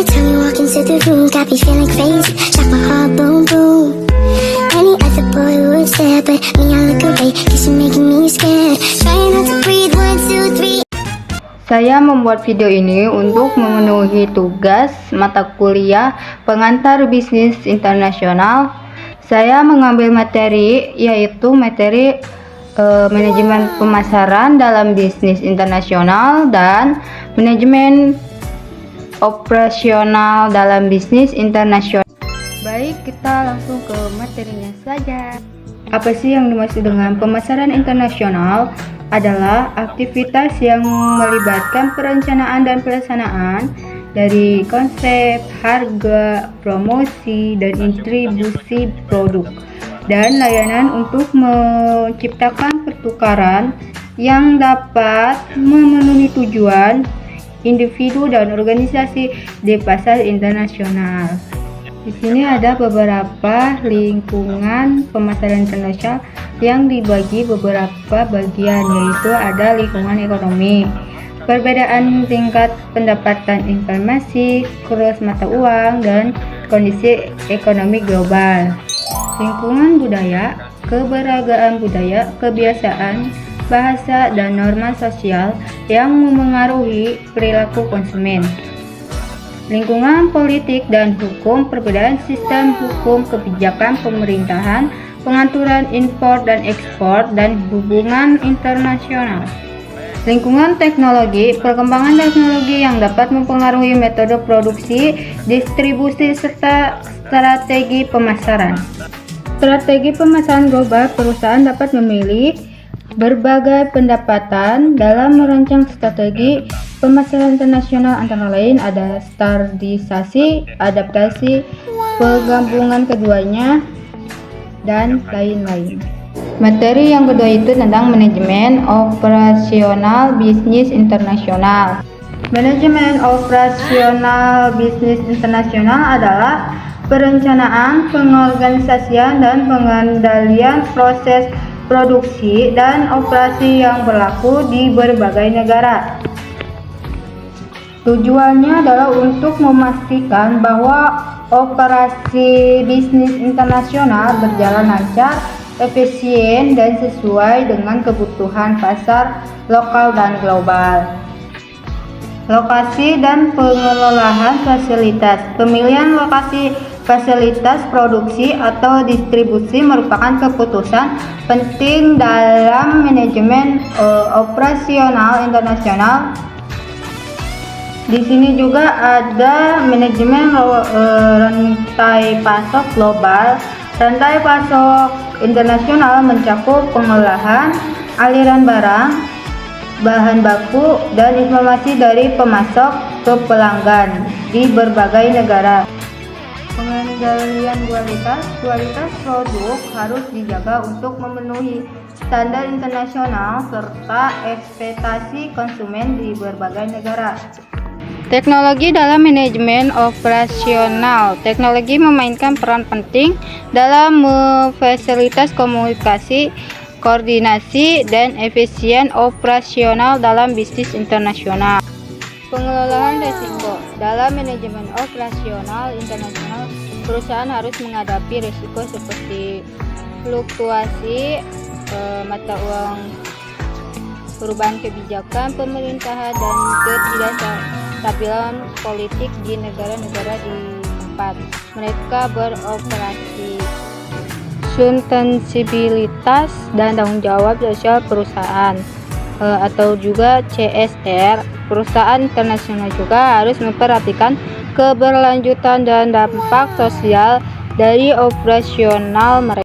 time you walk into the room, got me feeling crazy, shot my heart boom boom. Any other boy would stare, but me I look away, cause you're making me scared. Trying not to breathe, 1, 2, 3. Saya membuat video ini untuk memenuhi tugas mata kuliah pengantar bisnis internasional. Saya mengambil materi yaitu materi manajemen pemasaran dalam bisnis internasional dan manajemen operasional dalam bisnis internasional. Baik, kita langsung ke materinya saja. Apa sih yang dimaksud dengan pemasaran internasional? Adalah aktivitas yang melibatkan perencanaan dan pelaksanaan dari konsep, harga, promosi, dan distribusi produk dan layanan untuk menciptakan pertukaran yang dapat memenuhi tujuan individu dan organisasi di pasar internasional. Di sini ada beberapa lingkungan pemasaran internasional yang dibagi beberapa bagian, yaitu ada lingkungan ekonomi, perbedaan tingkat pendapatan informasi, kurs mata uang, dan kondisi ekonomi global. Lingkungan budaya, keberagaman budaya, kebiasaan, bahasa, dan norma sosial yang memengaruhi perilaku konsumen. Lingkungan politik dan hukum, perbedaan sistem hukum, kebijakan pemerintahan, pengaturan impor dan ekspor, dan hubungan internasional. Lingkungan teknologi, perkembangan teknologi yang dapat mempengaruhi metode produksi, distribusi, serta strategi pemasaran. Strategi pemasaran global, perusahaan dapat memilih berbagai pendapatan dalam merancang strategi pemasaran internasional, antara lain ada standarisasi, adaptasi, penggabungan keduanya, dan lain-lain. Materi yang kedua itu tentang manajemen operasional bisnis internasional. Manajemen operasional bisnis internasional adalah perencanaan, pengorganisasian, dan pengendalian proses produksi dan operasi yang berlaku di berbagai negara. Tujuannya adalah untuk memastikan bahwa operasi bisnis internasional berjalan lancar, efisien, dan sesuai dengan kebutuhan pasar lokal dan global. Lokasi dan pengelolaan fasilitas. Pemilihan lokasi fasilitas produksi atau distribusi merupakan keputusan penting dalam manajemen operasional internasional. Di sini juga ada manajemen rantai pasok global. Rantai pasok internasional mencakup pengolahan, aliran barang, bahan baku, dan informasi dari pemasok ke pelanggan di berbagai negara. Pengendalian kualitas produk harus dijaga untuk memenuhi standar internasional serta ekspektasi konsumen di berbagai negara. Teknologi dalam manajemen operasional. Teknologi memainkan peran penting dalam memfasilitasi komunikasi, koordinasi, dan efisien operasional dalam bisnis internasional. Pengelolaan risiko. Dalam manajemen operasional internasional, perusahaan harus menghadapi risiko seperti fluktuasi mata uang, perubahan kebijakan pemerintahan, dan ketidakstabilan politik di negara-negara di tempat mereka beroperasi. Sustenabilitas dan tanggung jawab sosial perusahaan atau juga CSR. Perusahaan internasional juga harus memperhatikan keberlanjutan dan dampak sosial dari operasional mereka.